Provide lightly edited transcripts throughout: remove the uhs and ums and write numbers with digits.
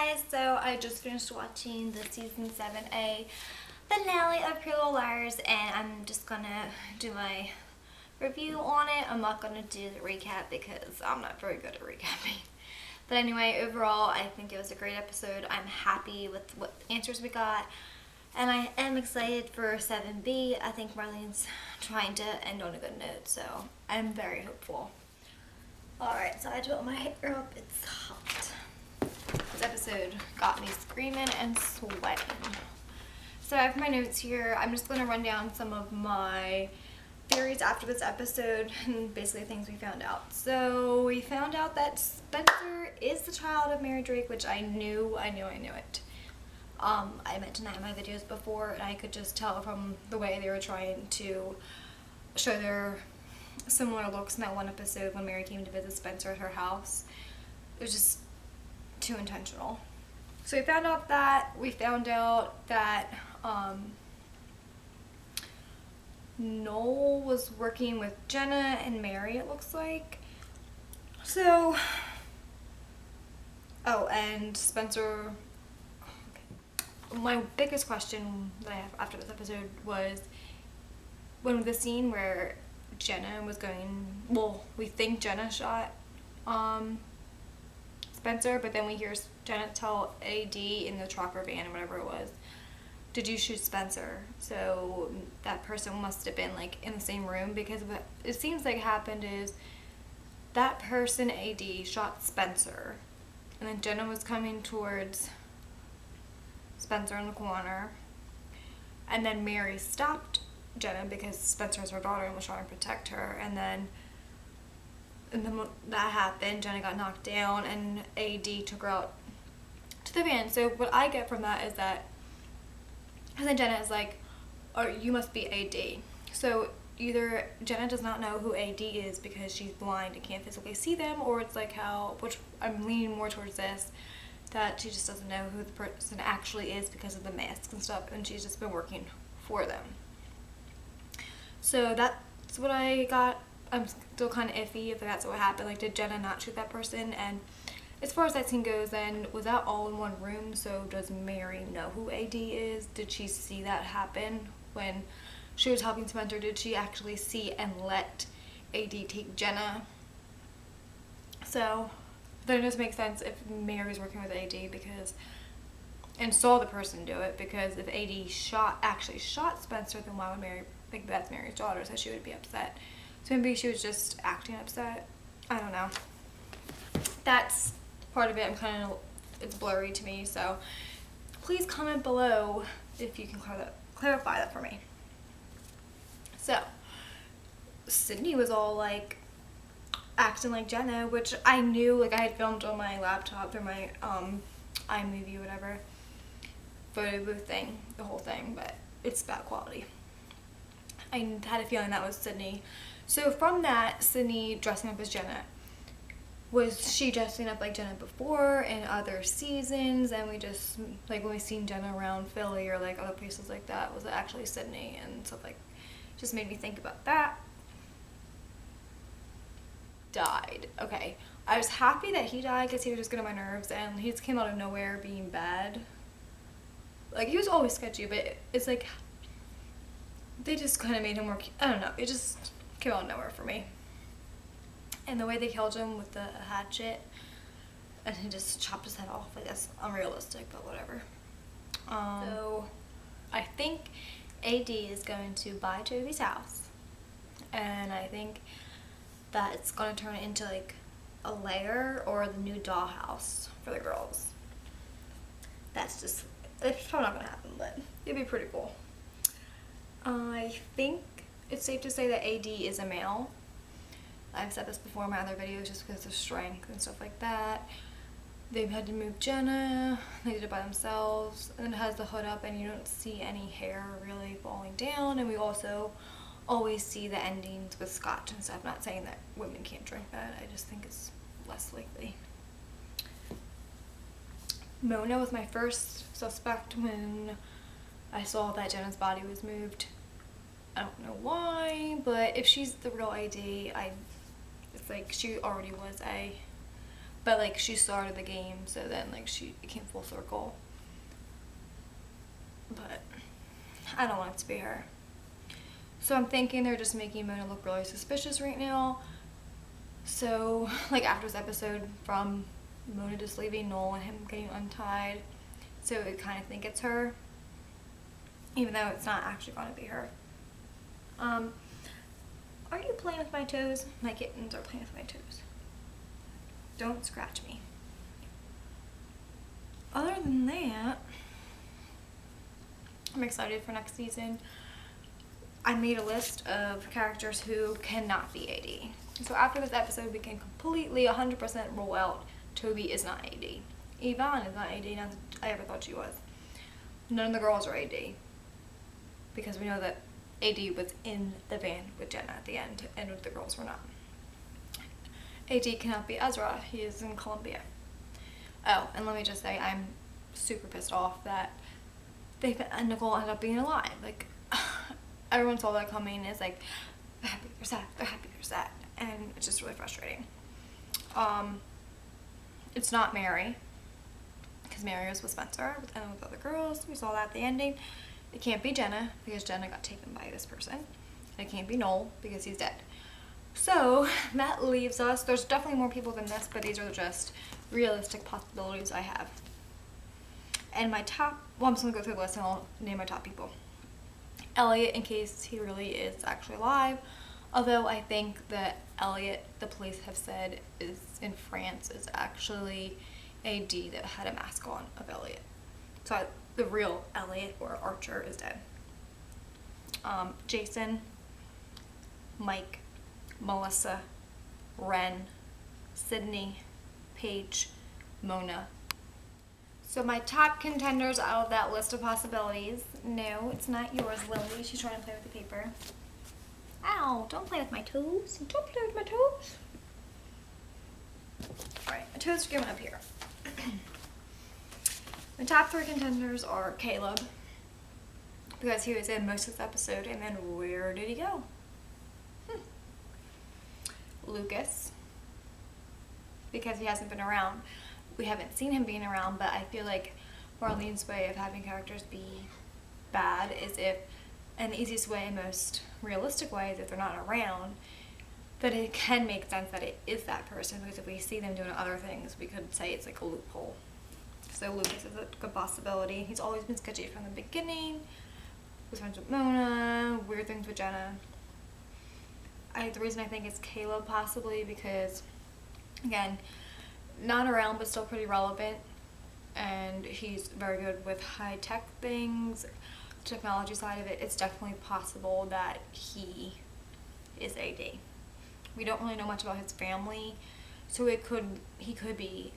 guys, so I just finished watching the season 7A finale of PLL, and I'm just gonna do my review on it. I'm not gonna do the recap because I'm not very good at recapping. But anyway, overall, I think it was a great episode. I'm happy with what answers we got, and I am excited for 7B. I think Marlene's trying to end on a good note, so I'm very hopeful. Alright, so I had to put my hair up. It's hot. This episode got me screaming and sweating. So I have my notes here. I'm just going to run down some of my theories after this episode and basically things we found out. So we found out that Spencer is the child of Mary Drake, which I knew it. I mentioned that in my videos before, and I could just tell from the way they were trying to show their similar looks in that one episode when Mary came to visit Spencer at her house. It was just too intentional. So we found out that Noel was working with Jenna and Mary, it looks like. So, and Spencer, my biggest question that I have after this episode was when the scene where Jenna was going, well, we think Jenna shot Spencer, but then we hear Jenna tell AD in the truck or van or whatever it was, did you shoot Spencer? So that person must have been like in the same room, because what it seems like happened is that person, AD, shot Spencer, and then Jenna was coming towards Spencer in the corner, and then Mary stopped Jenna because Spencer is her daughter and was trying to protect her, and then that happened, Jenna got knocked down, and AD took her out to the van. So what I get from that is that, and then Jenna is like, oh, you must be AD. So either Jenna does not know who AD is because she's blind and can't physically see them, or it's like how, which I'm leaning more towards this, that she just doesn't know who the person actually is because of the masks and stuff, and she's just been working for them. So that's what I got. I'm still kind of iffy if that's what happened. Like, did Jenna not shoot that person? And as far as that scene goes, then was that all in one room? So does Mary know who AD is? Did she see that happen when she was helping Spencer? Did she actually see and let AD take Jenna? So then it just makes sense if Mary's working with AD because, and saw the person do it, because if AD actually shot Spencer, then why would Mary think that's Mary's daughter, so she would be upset? So maybe she was just acting upset. I don't know. That's part of it. It's blurry to me, so please comment below if you can clarify that for me. So Sydney was all like acting like Jenna, which I knew, like I had filmed on my laptop through my iMovie, whatever, photo booth thing, the whole thing, but it's bad quality. I had a feeling that was Sydney. So from that, Sydney dressing up as Jenna, was she dressing up like Jenna before in other seasons, and we just, like when we seen Jenna around Philly or like other places like that, was it actually Sydney? And stuff like, just made me think about that. Died. Okay, I was happy that he died because he was just getting on my nerves, and he just came out of nowhere being bad. Like, he was always sketchy, but it's like they just kind of made him more, I don't know, it just came out of nowhere for me. And the way they killed him with the hatchet, and he just chopped his head off, like that's unrealistic, but whatever. So I think AD is going to buy Toby's house, and I think that it's going to turn it into like a lair or the new dollhouse for the girls. That's just, it's probably not going to happen, but it'd be pretty cool. I think it's safe to say that AD is a male. I've said this before in my other videos just because of strength and stuff like that. They've had to move Jenna, they did it by themselves, and it has the hood up and you don't see any hair really falling down, and we also always see the endings with scotch and stuff. Not saying that women can't drink that, I just think it's less likely. Mona was my first suspect when I saw that Jenna's body was moved. I don't know why, but if she's the real AD, it's like she already was a But like she started the game, so then like it came full circle. But I don't want it to be her. So I'm thinking they're just making Mona look really suspicious right now. So like after this episode from Mona just leaving Noel and him getting untied, so I kind of think it's her, even though it's not actually going to be her. Are you playing with my toes? My kittens are playing with my toes. Don't scratch me. Other than that, I'm excited for next season. I made a list of characters who cannot be AD. So after this episode, we can completely 100% rule out Toby is not AD. Yvonne is not AD, not that I ever thought she was. None of the girls are AD. Because we know that AD was in the van with Jenna at the end, and the girls were not. AD cannot be Ezra. He is in Colombia. Oh, and let me just say, I'm super pissed off that Nicole ended up being alive. Like, everyone saw that coming. It's like, they're happy, they're sad, they're happy, they're sad. And it's just really frustrating. It's not Mary, because Mary was with Spencer and with other girls. We saw that at the ending. It can't be Jenna, because Jenna got taken by this person. And it can't be Noel, because he's dead. So that leaves us, there's definitely more people than this, but these are just realistic possibilities I have. And my top, well, I'm just gonna go through the list and I'll name my top people. Elliot, in case he really is actually alive. Although I think that Elliot, the police have said, is in France, is actually AD that had a mask on of Elliot. So the real Elliot or Archer is dead. Jason, Mike, Melissa, Ren, Sydney, Paige, Mona. So my top contenders out of that list of possibilities. No, it's not yours, Lily. She's trying to play with the paper. Ow, don't play with my toes. Don't play with my toes. Alright, my toes are going up here. My top 3 contenders are Caleb, because he was in most of this episode, and then where did he go? Lucas, because he hasn't been around. We haven't seen him being around, but I feel like Marlene's way of having characters be bad is if, and the easiest way, most realistic way is if they're not around, that it can make sense that it is that person, because if we see them doing other things, we could say it's like a loophole. So Lucas is a good possibility. He's always been sketchy from the beginning. Was friends with Mona, weird things with Jenna. The reason I think it's Caleb possibly because, again, not around but still pretty relevant, and he's very good with high-tech things, technology side of it. It's definitely possible that he is AD. We don't really know much about his family, so he could be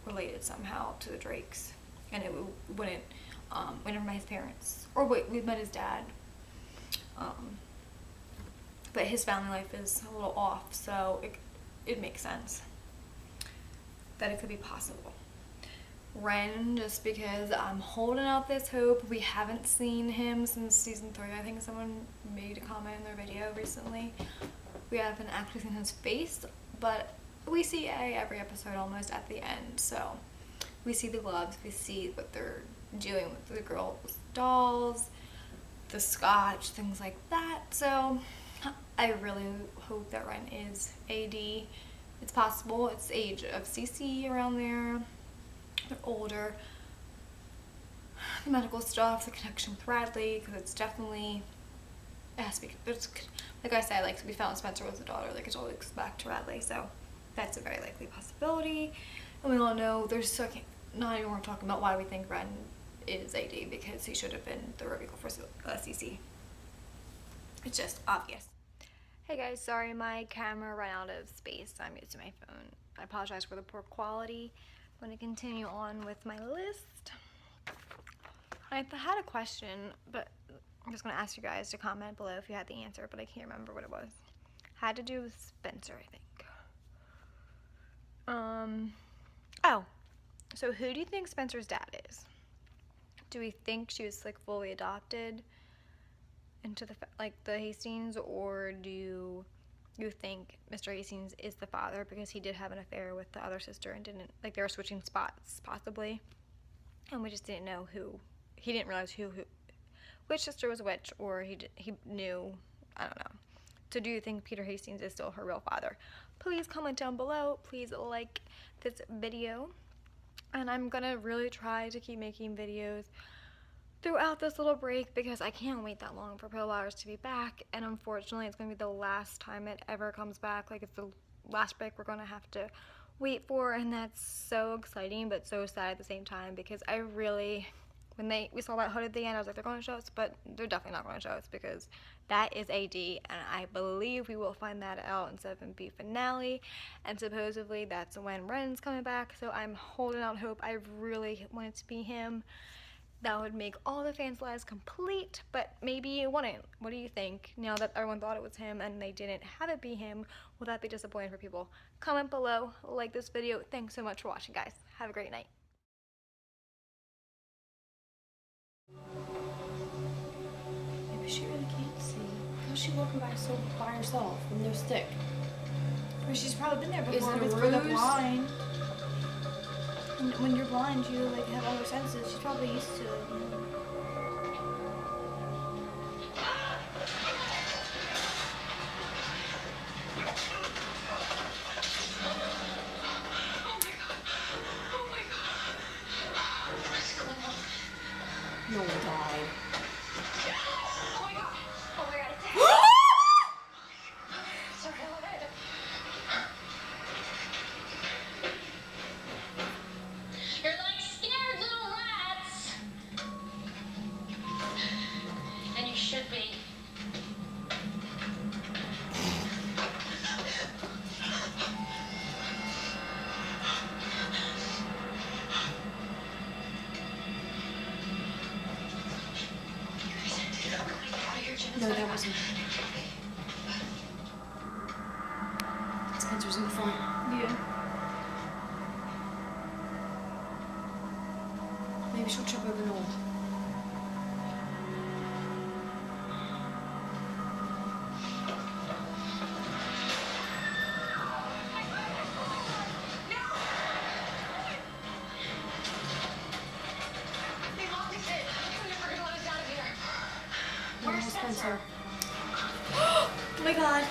related somehow to the Drakes, and it wouldn't, we never met his parents, or wait, we've met his dad, but his family life is a little off, so it makes sense that it could be possible. Ren, just because I'm holding out this hope. We haven't seen him since season 3. I think someone made a comment in their video recently. We haven't actually seen his face, but we see every episode almost at the end. So we see the gloves, we see what they're doing with the girls' dolls, the scotch, things like that. So I really hope that Ren is AD. It's possible. It's the age of Cece around there. They're older. The medical stuff, the connection with Bradley, because it's definitely, it has to be, like I said, like we found Spencer was a daughter, like it's always back to Bradley, so that's a very likely possibility. And we all know there's not even worth talking about why we think Ren is AD, because he should have been the reveal for Cece. It's just obvious. Hey guys, sorry my camera ran out of space, so I'm using my phone. I apologize for the poor quality. I'm going to continue on with my list. I had a question, but I'm just going to ask you guys to comment below if you had the answer, but I can't remember what it was. Had to do with Spencer, I think. Oh, so who do you think Spencer's dad is? Do we think she was like fully adopted into the Hastings, or do you think Mr. Hastings is the father, because he did have an affair with the other sister and didn't, like, they were switching spots possibly, and we just didn't know who. He didn't realize which sister was which, or he knew. I don't know. So do you think Peter Hastings is still her real father? Please comment down below. Please like this video. And I'm gonna really try to keep making videos throughout this little break, because I can't wait that long for PLL to be back. And unfortunately, it's gonna be the last time it ever comes back. Like, it's the last break we're gonna have to wait for, and that's so exciting but so sad at the same time, because I really, when we saw that hood at the end, I was like, they're going to show us, but they're definitely not going to show us, because that is AD, and I believe we will find that out in 7B finale, and supposedly that's when Ren's coming back, so I'm holding out hope. I really want it to be him. That would make all the fans' lives complete, but maybe it wouldn't. What do you think? Now that everyone thought it was him and they didn't have it be him, will that be disappointing for people? Comment below, like this video. Thanks so much for watching, guys. Have a great night. Maybe she really can't see. How's she walking by herself with no stick? But she's probably been there before. Is it a it's for the ruse? blind. When you're blind, you like have all your senses. She's probably used to it. You know? No one died. Oh my god. Oh my god. Sorry, I love it. You're like scared little rats. And you should be. No, that wasn't. Spencer's in the front. Yeah. Maybe she'll trip over Noel. They locked us in. They're never gonna let us out of here. Where's Spencer? Oh my god.